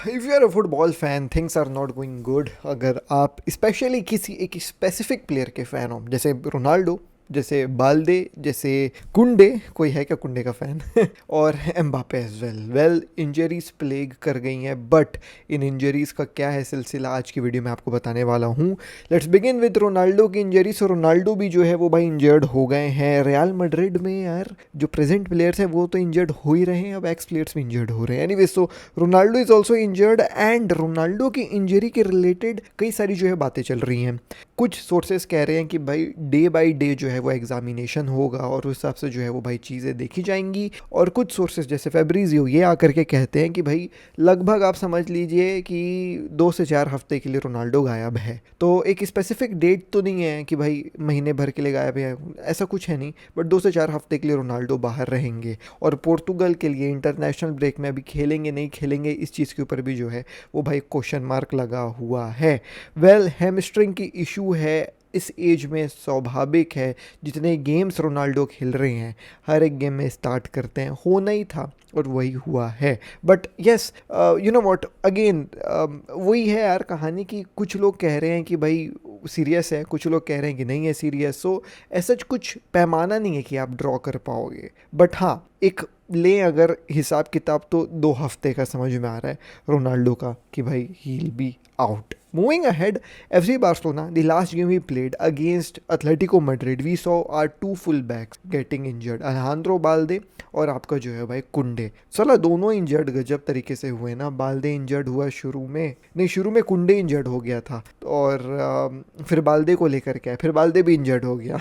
If you are a football fan things are not going good. अगर आप specially किसी एक स्पेसिफिक प्लेयर के फ़ैन हो, जैसे रोनाल्डो, जैसे बाल्दे, जैसे कुंडे, कोई है क्या कुंडे का फ़ैन और Mbappe as well. Injuries plague कर गई हैं, बट इन इंजरीज़ का क्या है सिलसिला आज की वीडियो में आपको बताने वाला हूँ। लेट्स बिगिन विद रोनाल्डो की इंजरी। सो रोनाल्डो भी जो है वो भाई इंजर्ड हो गए हैं। रियल मैड्रिड में यार जो प्रेजेंट प्लेयर्स हैं वो तो इंजर्ड हो ही रहे हैं, अब एक्स प्लेयर्स भी इंजर्ड हो रहे हैं। Anyway, so Ronaldo is also injured and Ronaldo की इंजरी के रिलेटेड कई सारी जो है बातें चल रही हैं। कुछ सोर्सेज कह रहे हैं कि भाई डे बाय डे जो है वो एग्जामिनेशन होगा और उस हिसाब से जो है वो भाई चीज़ें देखी जाएंगी। और कुछ सोर्सेज जैसे फेब्रिजियो ये आकर के कहते हैं कि भाई लगभग आप समझ लीजिए कि 2 से 4 हफ्ते के लिए रोनाल्डो गायब है। तो एक स्पेसिफिक डेट तो नहीं है कि भाई महीने भर के लिए गायब है, ऐसा कुछ है नहीं, बट 2 से 4 हफ्ते के लिए रोनाल्डो बाहर रहेंगे। और पोर्तुगल के लिए इंटरनेशनल ब्रेक में अभी खेलेंगे नहीं खेलेंगे इस चीज़ के ऊपर भी जो है वो भाई क्वेश्चन मार्क लगा हुआ है। हैमस्ट्रिंग की इशू है, इस एज में स्वाभाविक है। जितने गेम्स रोनाल्डो खेल रहे हैं हर एक गेम में स्टार्ट करते हैं, होना ही था और वही हुआ है। But yes, you know what, again वही है यार कहानी की। कुछ लोग कह रहे हैं कि भाई सीरियस है, कुछ लोग कह रहे हैं कि नहीं है सीरियस। सो ऐसा कुछ पैमाना नहीं है कि आप ड्रॉ कर पाओगे। बट हाँ, एक ले अगर हिसाब किताब तो 2 हफ्ते का समझ में आ रहा है रोनाल्डो का कि भाई he will be out. Moving ahead, FC Barcelona, the last game we played against Atletico Madrid, we saw our two fullbacks getting injured, Alejandro Balde और आपका जो है भाई कुंडे। साला दोनों इंजर्ड गजब तरीके से हुए ना। बाल्दे इंजर्ड हुआ शुरू में, नहीं शुरू में कुंडे इंजर्ड हो गया था और फिर बाल्दे को लेकर के आए, फिर बाल्दे भी इंजर्ड हो गया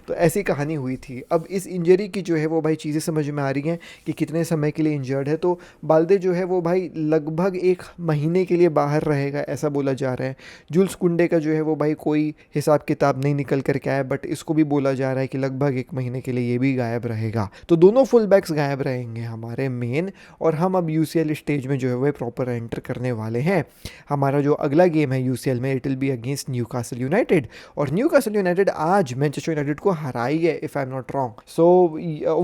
तो ऐसी कहानी हुई थी। अब इस इंजरी की जो है वो भाई चीज़ें समझ में आ रही हैं कि कितने समय के लिए इंजर्ड है। तो बाल्दे जो है वो भाई लगभग 1 महीने के लिए बाहर रहेगा ऐसा बोला जा रहा है। जुल्स कुंडे का जो है वो भाई कोई हिसाब किताब नहीं निकल करके आया, बट इसको भी बोला जा रहा है कि लगभग 1 महीने के लिए ये भी गायब रहेगा। तो दोनों फुल बैक्स गायब रहेंगे हमारे मेन। और हम अब यूसीएल स्टेज में जो है वो प्रॉपर एंटर करने वाले हैं। हमारा जो अगला गेम है यूसीएल में, it will be against Newcastle United. और न्यूकासल यूनाइटेड आज मैनचेस्टर यूनाइटेड को हराई है if I am not wrong. So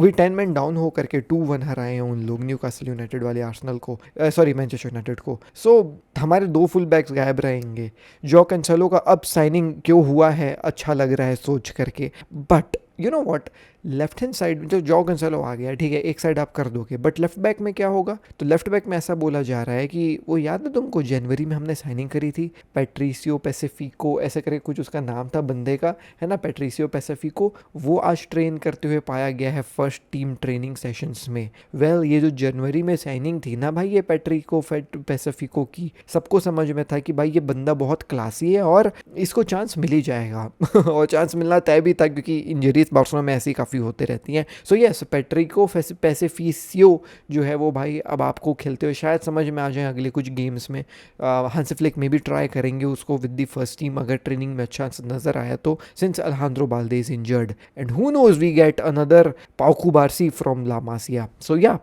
we 10 man down होकर के 2-1 हराए हैं उन लोग न्यूकासल यूनाइटेड वाले आर्सेनल को, सॉरी मैनचेस्टर यूनाइटेड को। सो हमारे 2 फुल बैक्स गायब रहेंगे। जो कैंसेलो का अब साइनिंग क्यों हुआ है अच्छा लग रहा है सोच करके, but you know what, left hand side में जो कैंसेलो आ गया ठीक है, एक साइड आप कर दोगे, बट लेफ्ट बैक में क्या होगा? तो लेफ्ट बैक में ऐसा बोला जा रहा है कि वो याद है तुमको जनवरी में हमने साइनिंग करी थी पैट्रिसियो पैसिफिको, ऐसे करके कुछ उसका नाम था बंदे का, है ना, पैट्रिसियो पैसिफिको। वो आज ट्रेन करते हुए पाया गया है फर्स्ट टीम ट्रेनिंग सेशंस में। ये जो जनवरी में साइनिंग थी ना भाई ये पैट्रिको पैसिफिको की, सबको समझ में था कि भाई ये बंदा बहुत क्लासी है और इसको चांस मिल ही जाएगा और चांस मिलना तय भी था क्योंकि इंजरीज बार्सिलोना में ऐसी काफ़ी होते रहती हैं। सो यस, पैट्रिको पैसिफिसियो जो है वो भाई अब आपको खेलते हुए शायद समझ में आ जाए अगले कुछ गेम्स में। हांसी फ्लिक में भी ट्राई करेंगे उसको विद द फर्स्ट टीम अगर ट्रेनिंग में अच्छा नजर आया तो, since Alejandro Balde is injured and who knows we get another Pau Cubarsi from La Masia. So yeah,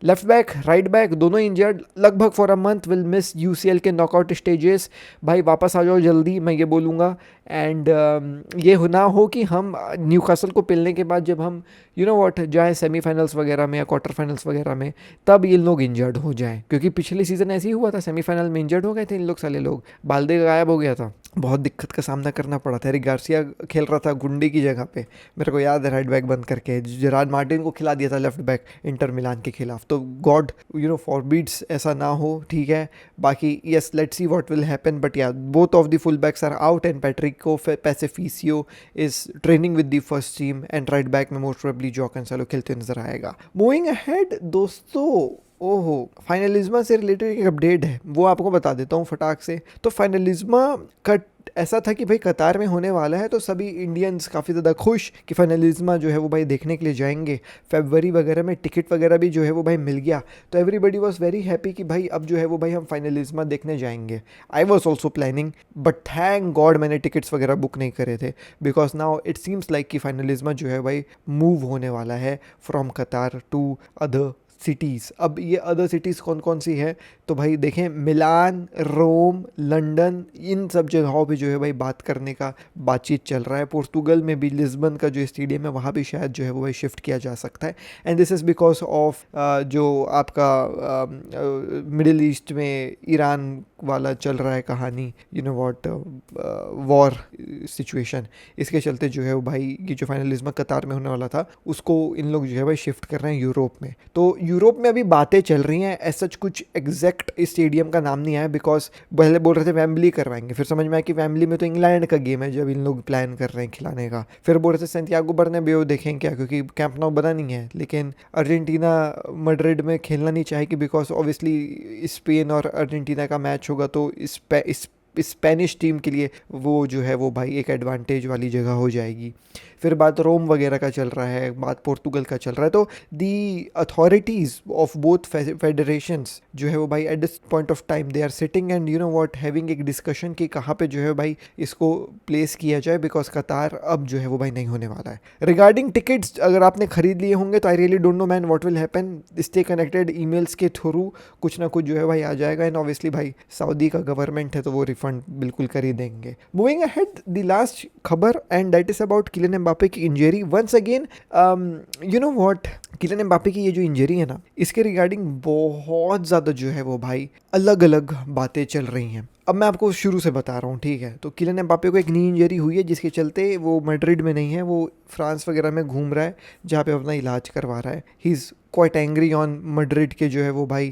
left back right back दोनों इंजर्ड लगभग for a month, will miss UCL के knockout stages. भाई वापस आ जाओ जल्दी, मैं ये बोलूँगा। एंड ये ना हो कि हम न्यूकासल को पिलने के बाद जब हम यू नो व्हाट जाए सेमीफाइनल्स वगैरह में या क्वार्टर फाइनल्स वगैरह में, तब ये लोग इंजर्ड हो जाएं, क्योंकि पिछले सीजन ऐसे ही हुआ था, सेमीफाइनल में इंजर्ड हो गए थे इन लोग, साले लोग। बाल्दे गायब हो गया था, बहुत दिक्कत का सामना करना पड़ा था। एरिक गार्सिया खेल रहा था गुंडी की जगह पे, मेरे को याद है, राइट बैक बंद करके जेरार्ड मार्टिन को खिला दिया था लेफ्ट बैक इंटर मिलान के खिलाफ। तो गॉड यू नो फॉरबिड्स ऐसा ना हो, ठीक है। बाकी yes, let's see what will happen, but yeah both of the full backs are out and Patrico Pacificio is training with the first team and right back में most probably जो Cancelo खेलते नजर आएगा। मूविंग अहेड दोस्तों, ओहो, फाइनलिज्मा से related एक update है, वो आपको बता देता हूँ फटाक से। तो फाइनलिज्मा का ऐसा था कि भाई कतार में होने वाला है, तो सभी इंडियंस काफ़ी ज़्यादा खुश कि फाइनलिज्मा जो है वो भाई देखने के लिए जाएंगे। फरवरी वगैरह में टिकट वगैरह भी जो है वो भाई मिल गया, तो एवरीबडी वॉज वेरी हैप्पी कि भाई अब जो है वो भाई हम फाइनलिज्मा देखने जाएंगे। I was also planning, but thank God मैंने टिकट्स वगैरह बुक नहीं करे थे, because now it seems like कि फाइनलिज्मा जो है भाई मूव होने वाला है फ्रॉम कतार टू अदर सिटीज़। अब ये अदर सिटीज़ कौन कौन सी है, तो भाई देखें, मिलान, रोम, लंदन, इन सब जगहों पे जो है भाई बातचीत चल रहा है। पोर्तुगल में भी लिस्बन का जो स्टेडियम है वहाँ भी शायद जो है वो भाई शिफ्ट किया जा सकता है। And this is because of जो आपका मिडिल ईस्ट में ईरान वाला चल रहा है कहानी, you know what, war situation. इसके चलते जो है वो भाई ये जो फाइनलिज्म कतार में होने वाला था उसको इन लोग जो है भाई शिफ्ट कर रहे हैं यूरोप में। तो यूरोप में अभी बातें चल रही हैं, ऐसा कुछ एग्जैक्ट स्टेडियम का नाम नहीं आया, बिकॉज पहले बोल रहे थे वेम्बली करवाएंगे, फिर समझ में आया कि वेम्बली में तो इंग्लैंड का गेम है जब इन लोग प्लान कर रहे हैं खिलाने का। फिर बोल रहे थे सैंटियागो बर्नाब्यू देखें क्या, क्योंकि कैंप नाउ बना नहीं है, लेकिन अर्जेंटीना मैड्रिड में खेलना नहीं चाहेगी बिकॉज ऑब्वियसली स्पेन और अर्जेंटीना का मैच होगा, तो स्पेनिश टीम के लिए वो जो है वो भाई एक एडवांटेज वाली जगह हो जाएगी। फिर बात रोम वगैरह का चल रहा है, बात पोर्तुगल का चल रहा है। तो the authorities of both federations जो है वो भाई at this point of time they are sitting and you know what having एक डिस्कशन कि कहाँ पे जो है भाई इसको प्लेस किया जाए, बिकॉज कतार अब जो है वो भाई नहीं होने वाला है। रिगार्डिंग टिकट्स, अगर आपने खरीद लिए होंगे तो I really don't know man what will happen. Stay connected, emails के थ्रू कुछ ना कुछ जो है भाई आ जाएगा। एंड ऑब्वियसली भाई सऊदी का गवर्नमेंट है तो वो रिफंड बिल्कुल कर ही देंगे। मूविंग अहेड, द लास्ट खबर and that is about Kylian Mbappe की injury once again. You know what, Kylian Mbappe की ये जो इंजरी है ना, इसके रिगार्डिंग बहुत ज़्यादा जो है वो भाई अलग अलग बातें चल रही हैं। अब मैं आपको शुरू से बता रहा हूँ, ठीक है। तो किलियन एम्बापे को एक नी इंजरी हुई है जिसके चलते वो मैड्रिड में नहीं है, वो फ्रांस वगैरह में घूम रहा है जहाँ पे अपना इलाज करवा रहा है। He is quite angry on Madrid के जो है वो भाई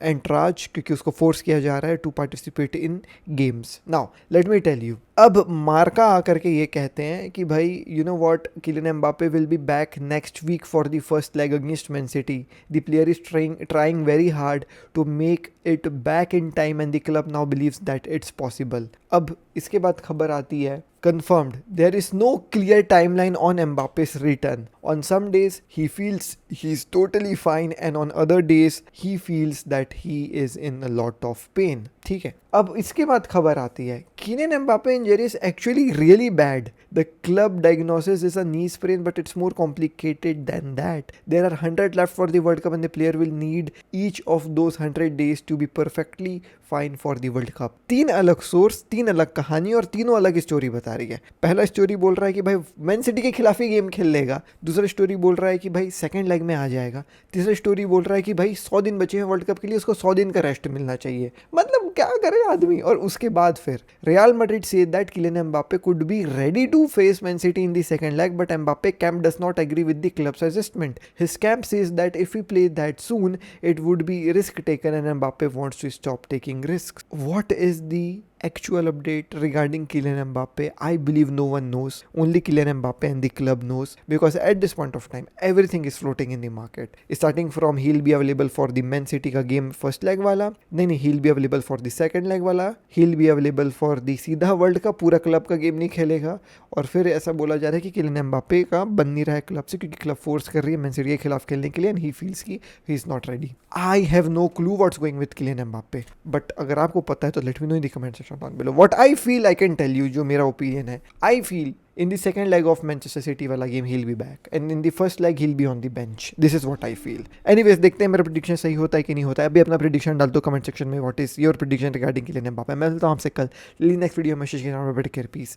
एंट्राज, क्योंकि उसको फोर्स किया जा रहा है to participate in games. Now let me tell you, अब मार्का आकर के ये कहते हैं कि भाई you know what, Kylian Mbappe will be back next week for the first leg against Man City. The player is trying very hard to make it back in time and the club now believes that it's possible. अब इसके बाद खबर आती है confirmed there is no clear timeline on Mbappe's return. On some days he feels he's totally fine and on other days he feels that he is in a lot of pain. ठीक है, अब इसके बाद खबर आती है Kylian Mbappe injury is actually really bad. The club diagnosis is a knee sprain but it's more complicated than that. There are 100 left for the World Cup and the player will need each of those 100 days to be perfectly fine for the World Cup. 3 अलग source, 3 अलग कहानी और तीनों अलग story बता रही है। पहला स्टोरी बोल रहा है कि भाई मैन सिटी के खिलाफ ही गेम खेल लेगा, दूसरा स्टोरी बोल रहा है कि भाई सेकंड लेग में आ जाएगा, तीसरा स्टोरी बोल रहा है कि भाई 100 दिन बचे हैं वर्ल्ड कप के लिए, उसको 100 दिन का रेस्ट मिलना चाहिए। मतलब क्या करे आदमी। और उसके बाद फिर Real Madrid said that Kylian Mbappe could be ready to face Man City in the second leg but Mbappe camp does not agree with the club's assessment. His camp says that if we play that soon it would be risk taken and Mbappe wants to stop taking risk. What is the actual update regarding Kylian Mbappe? I believe no one knows. Only Kylian Mbappe and the club knows, because at this point of time everything is floating in the market. Starting from he'll be available for the Man City का game first leg वाला, नहीं he'll be available for the second leg वाला, he'll be available for the सीधा world का पूरा club का game नहीं खेलेगा। और फिर ऐसा बोला जा रहा है कि किलियन एम्बापे का बन नहीं रहा है क्लब से क्योंकि क्लब फोर्स कर रही है मैन सिटी के खिलाफ खेलने के लिए एंड ही फील्स की he is not ready. I have no clue what's going with Kylian Mbappe, but अगर आपको पता है तो let me know in the comment section down below. What I feel I can tell you, जो मेरा opinion है, I feel in the second leg of Manchester City वाला game he'll be back and in the first leg he'll be on the bench. This is what I feel. Anyways, देखते हैं मेरा prediction सही होता है कि नहीं होता है। अभी अपना prediction डाल दो comment section में, what is your prediction regarding Kylian Mbappe। मैं मिलता हूँ आपसे कल नेक्स्ट वीडियो में। Take care, piece.